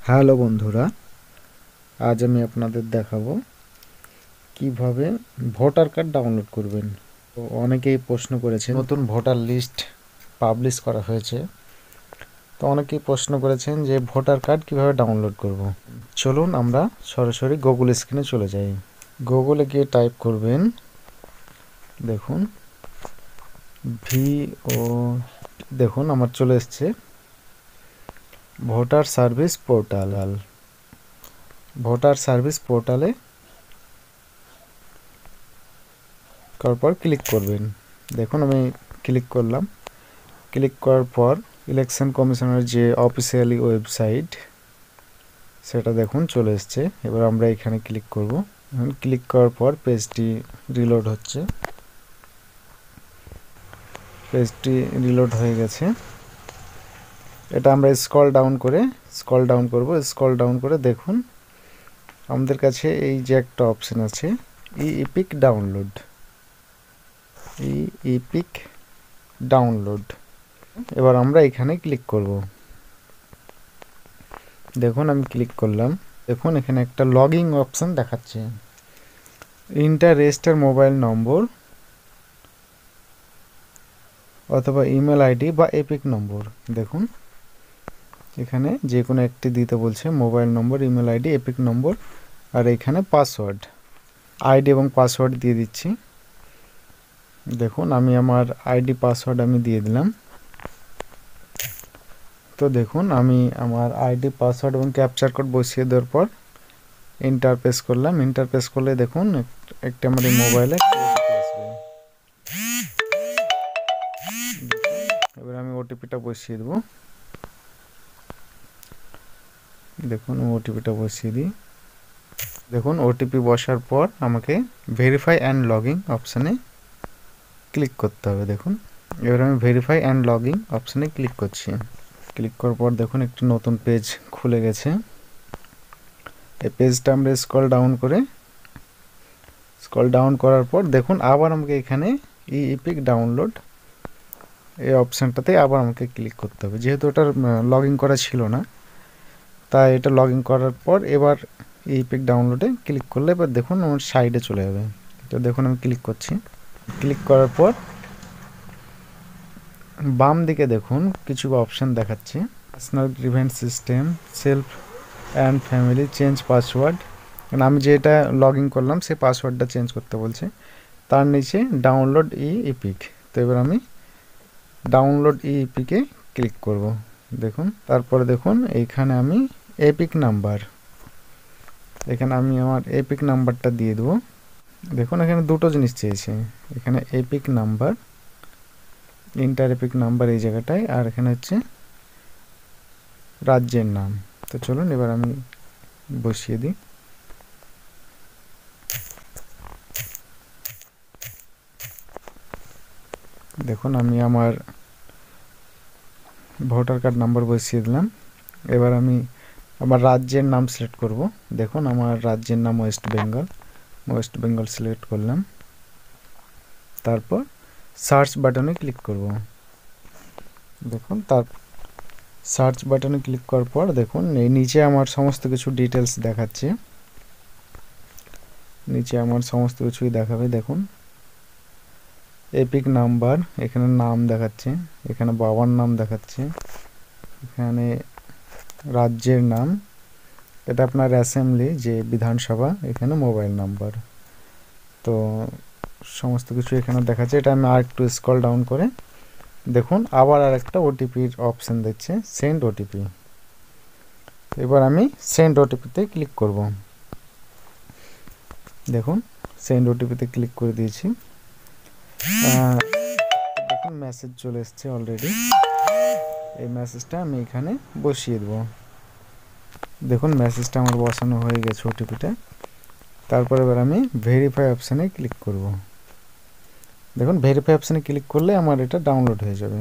Hello বন্ধুরা, আজ আমি আপনাদের দেখাবো কিভাবে ভোটার কার্ড ডাউনলোড করবেন। তো অনেকেই প্রশ্ন করেছেন, নতুন ভোটার লিস্ট পাবলিশ করা হয়েছে, তো অনেকেই প্রশ্ন করেছেন যে ভোটার কার্ড কিভাবে ডাউনলোড করব। চলুন আমরা সরাসরি গুগল স্ক্রিনে চলে যাই। গুগলে গিয়ে টাইপ করবেন, দেখুন ভিও, দেখুন আমার চলে এসছে voter service portal. Voter service পোর্টালে করার পর ক্লিক করবেন। দেখুন আমি ক্লিক করলাম। ক্লিক করার পর ইলেকশন কমিশনের যে অফিসিয়ালি ওয়েবসাইট সেটা দেখুন চলে এসছে। এবার আমরা এখানে ক্লিক করব। ক্লিক করার পর পেজটি রিলোড হচ্ছে। পেজটি রিলোড হয়ে গেছে। এটা আমরা স্ক্রল ডাউন করব। স্ক্রল ডাউন করে দেখুন আমাদের কাছে এই যে একটা অপশন আছে ই ইপিক ডাউনলোড। ই ইপিক ডাউনলোড, এবার আমরা এখানে ক্লিক করব। দেখুন আমি ক্লিক করলাম। দেখুন এখানে একটা লগইন অপশন দেখাচ্ছে, ইন্টার রেজিস্টার মোবাইল নম্বর অথবা ইমেল আইডি বা এপিক নম্বর। দেখুন এখানে যে কোনো একটি দিতে বলছে, mobile number, email ID, EPIC number, আর এখানে পাসওয়ার্ড, আইডি এবং পাসওয়ার্ড দিয়ে দিচ্ছি। দেখুন আমি আমার আইডি পাসওয়ার্ড আমি দিয়ে দিলাম। তো দেখুন আমি আমার আইডি পাসওয়ার্ড এবং ক্যাপচার কোড বসিয়ে দেওয়ার পর এন্টার প্রেস করলাম। এন্টার প্রেস করলে দেখুন একটা আমার এই মোবাইলে এবার আমি ওটিপিটা বসিয়ে দেবো। দেখুন ওটিপিটা বসিয়ে দিই। দেখুন ওটিপি বসার পর আমাকে ভেরিফাই অ্যান্ড লগইন অপশানে ক্লিক করতে হবে। দেখুন এবার আমি ভেরিফাই অ্যান্ড লগইন অপশানে ক্লিক করছি। ক্লিক করার পর দেখুন একটি নতুন পেজ খুলে গেছে। এই পেজটা আমরা স্ক্রল ডাউন করার পর দেখুন আবার আমাকে এখানে ই ইপিক ডাউনলোড এই অপশানটাতে আবার আমাকে ক্লিক করতে হবে, যেহেতু ওটার লগইন করা ছিল না, তাই এটা লগইন করার পর এবার ই ইপিক ডাউনলোডে ক্লিক করলে এবার দেখুন আমার সাইডে চলে যাবে। তো দেখুন আমি ক্লিক করছি। ক্লিক করার পর বাম দিকে দেখুন কিছু অপশান দেখাচ্ছে, personal grievance system, self and family, change password. আমি যেটা লগইন করলাম সেই পাসওয়ার্ডটা চেঞ্জ করতে বলছে। তার নিচে ডাউনলোড ই ইপিক। তো এবার আমি ডাউনলোড ই ইপিকে ক্লিক করব। দেখুন তারপরে দেখুন এইখানে আমি এপিক নাম্বার, এখানে আমি আমার এপিক নাম্বারটা দিয়ে দেবো। দেখুন এখানে দুটো জিনিস চেয়েছে, এখানে epic number, inter epic number এই জায়গাটায়, আর এখানে হচ্ছে রাজ্যের নাম। তো চলুন এবার আমি বসিয়ে দিই। দেখুন আমি আমার ভোটার কার্ড নাম্বার বসিয়ে দিলাম। এবার আমি আমার রাজ্যের নাম সিলেক্ট করব। দেখুন আমার রাজ্যের নাম ওয়েস্ট বেঙ্গল সিলেক্ট করলাম। তারপর সার্চ বাটনে ক্লিক করব। দেখুন তার সার্চ বাটনে ক্লিক করার পর দেখুন এই নিচে আমার সমস্ত কিছু ডিটেলস দেখাচ্ছে। নিচে আমার সমস্ত কিছুই দেখাবে। দেখুন এপিক নাম্বার, এখানে নাম দেখাচ্ছে, এখানে বাবার নাম দেখাচ্ছে, এখানে রাজ্যের নাম, এটা আপনার অ্যাসেম্বলি যে বিধানসভা, এখানে মোবাইল নাম্বার। তো সমস্ত কিছু এখানে দেখাচ্ছে। এটা আমি আর একটু স্ক্রল ডাউন করে দেখুন আবার আর একটা ওটিপির অপশান দিচ্ছে, সেন্ড ওটিপি। এবার আমি সেন্ড ওটিপিতে ক্লিক করব। দেখুন সেন্ড ওটিপিতে ক্লিক করে দিয়েছি। দেখুন মেসেজ চলে এসছে অলরেডি। এই মেসেজটা আমি এখানে বসিয়ে দেবো। দেখুন মেসেজটা আমার বসানো হয়ে গেছে ওটিপিটা। তারপর এবার আমি ভেরিফাই অপশানে ক্লিক করব। দেখুন ভেরিফাই অপশানে ক্লিক করলে আমার এটা ডাউনলোড হয়ে যাবে,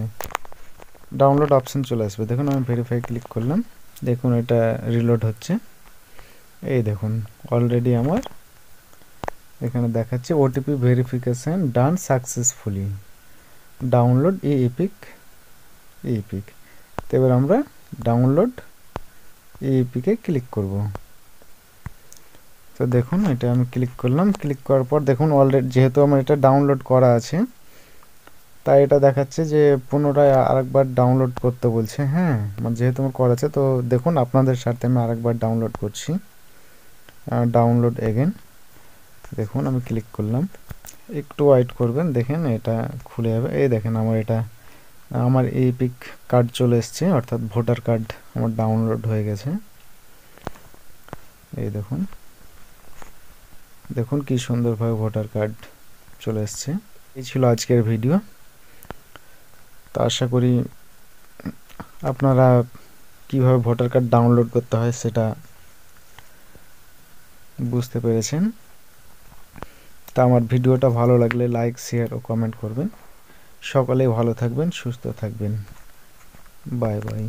ডাউনলোড অপশান চলে আসবে। দেখুন আমি ভেরিফাই ক্লিক করলাম। দেখুন এটা রিলোড হচ্ছে। এই দেখুন অলরেডি আমার এখানে দেখাচ্ছে ওটিপি ভেরিফিকেশান ডান সাকসেসফুলি, ডাউনলোড ই ইপিক। তো এবার আমরা ডাউনলোড এই এপিকে ক্লিক করব। তো দেখুন এটা আমি ক্লিক করলাম, ক্লিক করার পর দেখুন অলরেডি যেহেতু আমার এটা ডাউনলোড করা আছে, তাই এটা দেখাচ্ছে যে পুনরায় আরেকবার ডাউনলোড করতে বলছে। হ্যাঁ, মানে যেহেতু আমার করা আছে, তো দেখুন আপনাদের সাথে আমি আরেকবার ডাউনলোড করছি। ডাউনলোড এগেন, দেখুন আমি ক্লিক করলাম, একটু ওয়েট করবেন, দেখেন এটা খুলে যাবে। এই দেখেন আমার এটা আমার এপিক কার্ড চলে এসছে, অর্থাৎ ভোটার কার্ড আমার ডাউনলোড হয়ে গেছে। এই দেখুন, দেখুন কি সুন্দরভাবে ভোটার কার্ড চলে এসছে। এই ছিল আজকের ভিডিও। তো আশা করি আপনারা কিভাবে ভোটার কার্ড ডাউনলোড করতে হয় সেটা বুঝতে পেরেছেন। তা আমার ভিডিওটা ভালো লাগলে লাইক, শেয়ার ও কমেন্ট করবেন। সকলেই ভালো থাকবেন, সুস্থ থাকবেন। Bye bye.